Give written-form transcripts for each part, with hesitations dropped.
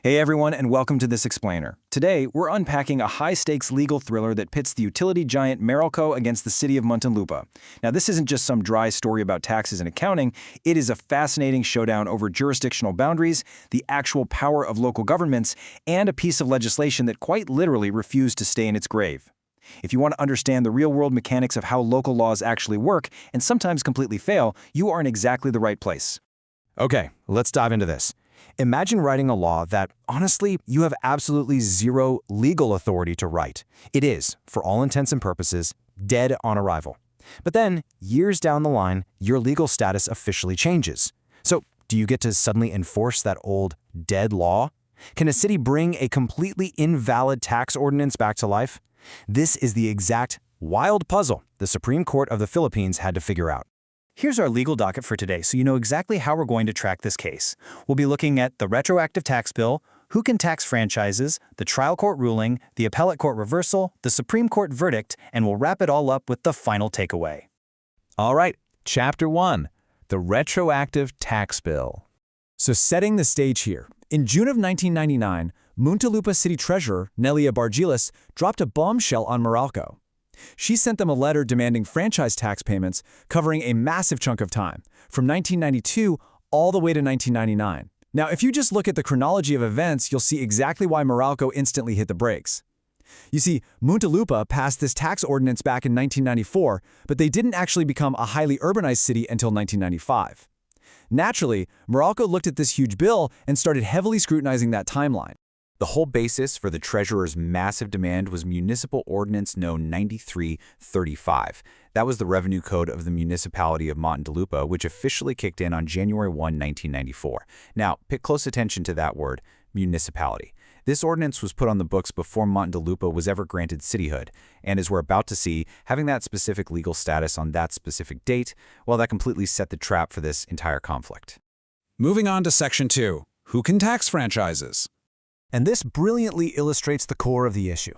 Hey everyone, and welcome to This Explainer. Today, we're unpacking a high-stakes legal thriller that pits the utility giant Meralco against the city of Muntinlupa. Now, this isn't just some dry story about taxes and accounting, it is a fascinating showdown over jurisdictional boundaries, the actual power of local governments, and a piece of legislation that quite literally refused to stay in its grave. If you want to understand the real-world mechanics of how local laws actually work, and sometimes completely fail, you are in exactly the right place. Okay, let's dive into this. Imagine writing a law that, honestly, you have absolutely zero legal authority to write. It is, for all intents and purposes, dead on arrival. But then, years down the line, your legal status officially changes. So, do you get to suddenly enforce that old, dead law? Can a city bring a completely invalid tax ordinance back to life? This is the exact wild puzzle the Supreme Court of the Philippines had to figure out. Here's our legal docket for today so you know exactly how we're going to track this case. We'll be looking at the retroactive tax bill, who can tax franchises, the trial court ruling, the appellate court reversal, the Supreme Court verdict, and we'll wrap it all up with the final takeaway. All right, Chapter 1, the retroactive tax bill. So setting the stage here, in June of 1999, Muntinlupa City Treasurer Nelia Bargilas dropped a bombshell on Meralco. She sent them a letter demanding franchise tax payments covering a massive chunk of time, from 1992 all the way to 1999. Now, if you just look at the chronology of events, you'll see exactly why Meralco instantly hit the brakes. You see, Muntinlupa passed this tax ordinance back in 1994, but they didn't actually become a highly urbanized city until 1995. Naturally, Meralco looked at this huge bill and started heavily scrutinizing that timeline. The whole basis for the treasurer's massive demand was Municipal Ordinance No. 9335. That was the revenue code of the municipality of Muntinlupa, which officially kicked in on January 1, 1994. Now, pay close attention to that word, municipality. This ordinance was put on the books before Muntinlupa was ever granted cityhood, and as we're about to see, having that specific legal status on that specific date, well, that completely set the trap for this entire conflict. Moving on to Section 2, who can tax franchises? And this brilliantly illustrates the core of the issue.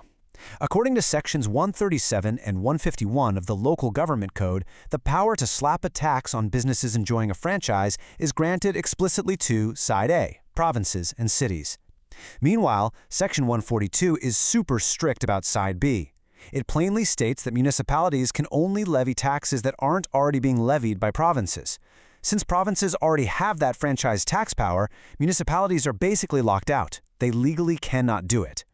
According to Sections 137 and 151 of the Local Government Code, the power to slap a tax on businesses enjoying a franchise is granted explicitly to Side A, provinces and cities. Meanwhile, Section 142 is super strict about Side B. It plainly states that municipalities can only levy taxes that aren't already being levied by provinces. Since provinces already have that franchise tax power, municipalities are basically locked out. They legally cannot do it.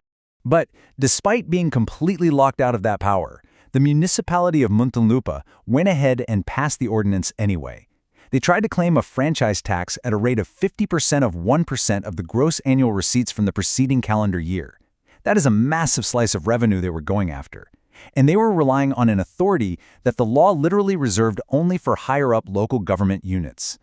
But despite being completely locked out of that power, the municipality of Muntinlupa went ahead and passed the ordinance anyway. They tried to claim a franchise tax at a rate of 50% of 1% of the gross annual receipts from the preceding calendar year. That is a massive slice of revenue they were going after. And they were relying on an authority that the law literally reserved only for higher-up local government units.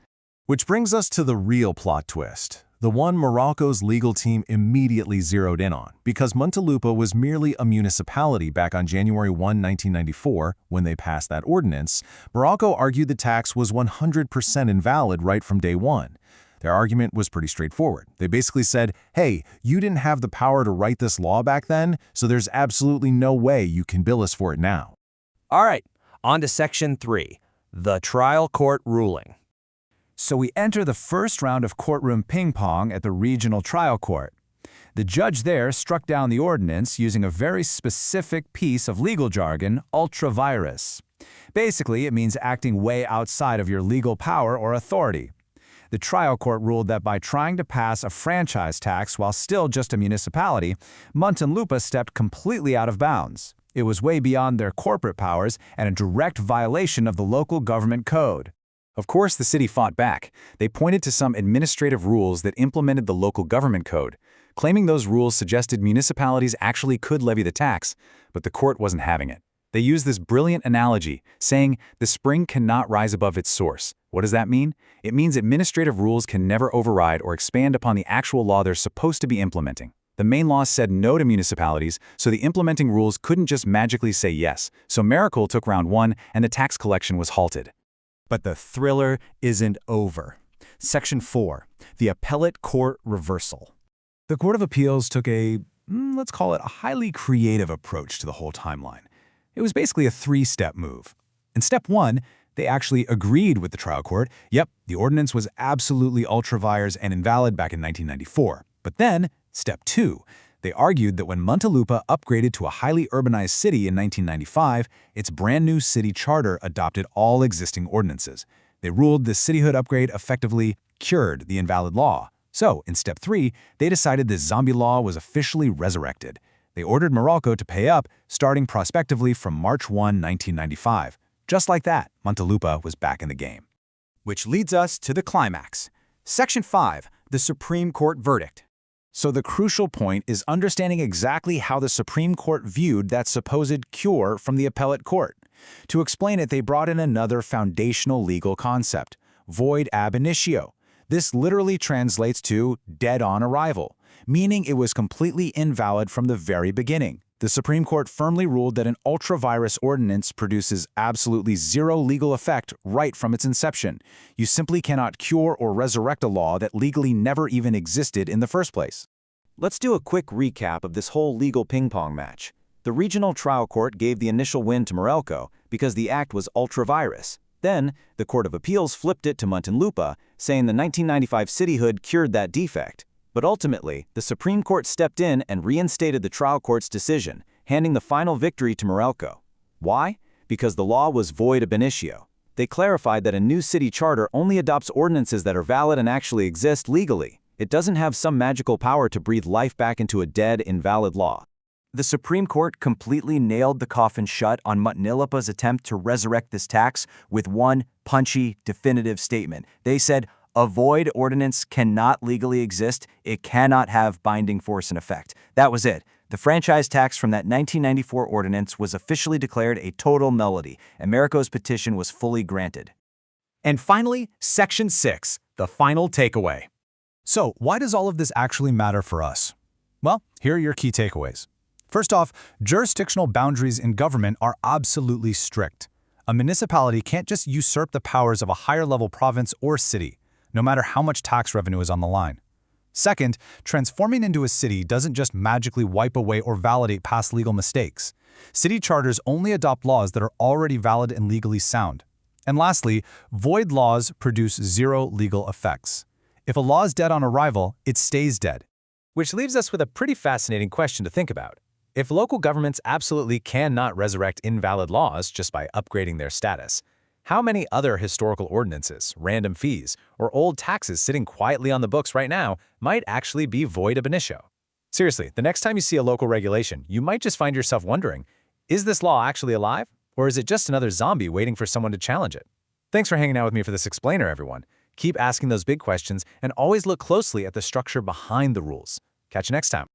Which brings us to the real plot twist, the one Meralco's legal team immediately zeroed in on, because Muntinlupa was merely a municipality back on January 1, 1994, when they passed that ordinance. Meralco argued the tax was 100% invalid right from day one. Their argument was pretty straightforward. They basically said, hey, you didn't have the power to write this law back then, so there's absolutely no way you can bill us for it now. All right, on to Section 3, the trial court ruling. So we enter the first round of courtroom ping-pong at the regional trial court. The judge there struck down the ordinance using a very specific piece of legal jargon, ultra vires. Basically, it means acting way outside of your legal power or authority. The trial court ruled that by trying to pass a franchise tax while still just a municipality, Muntinlupa stepped completely out of bounds. It was way beyond their corporate powers and a direct violation of the local government code. Of course, the city fought back. They pointed to some administrative rules that implemented the local government code, claiming those rules suggested municipalities actually could levy the tax, but the court wasn't having it. They used this brilliant analogy, saying the spring cannot rise above its source. What does that mean? It means administrative rules can never override or expand upon the actual law they're supposed to be implementing. The main law said no to municipalities, so the implementing rules couldn't just magically say yes. So Meralco took round one, and the tax collection was halted. But the thriller isn't over. Section 4, the appellate court reversal. The Court of Appeals took a, let's call it a highly creative approach to the whole timeline. It was basically a three-step move. In step 1, they actually agreed with the trial court. Yep, the ordinance was absolutely ultra vires and invalid back in 1994. But then, step 2. They argued that when Muntinlupa upgraded to a highly urbanized city in 1995, its brand new city charter adopted all existing ordinances. They ruled this cityhood upgrade effectively cured the invalid law. So, in step 3, they decided this zombie law was officially resurrected. They ordered Meralco to pay up, starting prospectively from March 1, 1995. Just like that, Muntinlupa was back in the game. Which leads us to the climax. Section 5, the Supreme Court verdict. So the crucial point is understanding exactly how the Supreme Court viewed that supposed cure from the appellate court. To explain it, they brought in another foundational legal concept, void ab initio. This literally translates to dead on arrival, meaning it was completely invalid from the very beginning. The Supreme Court firmly ruled that an ultra-virus ordinance produces absolutely zero legal effect right from its inception. You simply cannot cure or resurrect a law that legally never even existed in the first place. Let's do a quick recap of this whole legal ping-pong match. The regional trial court gave the initial win to Meralco because the act was ultra-virus. Then, the Court of Appeals flipped it to Muntinlupa, saying the 1995 cityhood cured that defect. But ultimately, the Supreme Court stepped in and reinstated the trial court's decision, handing the final victory to Meralco. Why? Because the law was void ab initio. They clarified that a new city charter only adopts ordinances that are valid and actually exist legally. It doesn't have some magical power to breathe life back into a dead, invalid law. The Supreme Court completely nailed the coffin shut on Muntinlupa's attempt to resurrect this tax with one punchy, definitive statement. They said, a void ordinance cannot legally exist. It cannot have binding force and effect. That was it. The franchise tax from that 1994 ordinance was officially declared a total nullity, and Meralco's petition was fully granted. And finally, Section 6, the final takeaway. So, why does all of this actually matter for us? Well, here are your key takeaways. First off, jurisdictional boundaries in government are absolutely strict. A municipality can't just usurp the powers of a higher-level province or city, no matter how much tax revenue is on the line. Second, transforming into a city doesn't just magically wipe away or validate past legal mistakes. City charters only adopt laws that are already valid and legally sound. And lastly, void laws produce zero legal effects. If a law is dead on arrival, it stays dead. Which leaves us with a pretty fascinating question to think about. If local governments absolutely cannot resurrect invalid laws just by upgrading their status, how many other historical ordinances, random fees, or old taxes sitting quietly on the books right now might actually be void ab initio? Seriously, the next time you see a local regulation, you might just find yourself wondering, is this law actually alive? Or is it just another zombie waiting for someone to challenge it? Thanks for hanging out with me for this explainer, everyone. Keep asking those big questions and always look closely at the structure behind the rules. Catch you next time.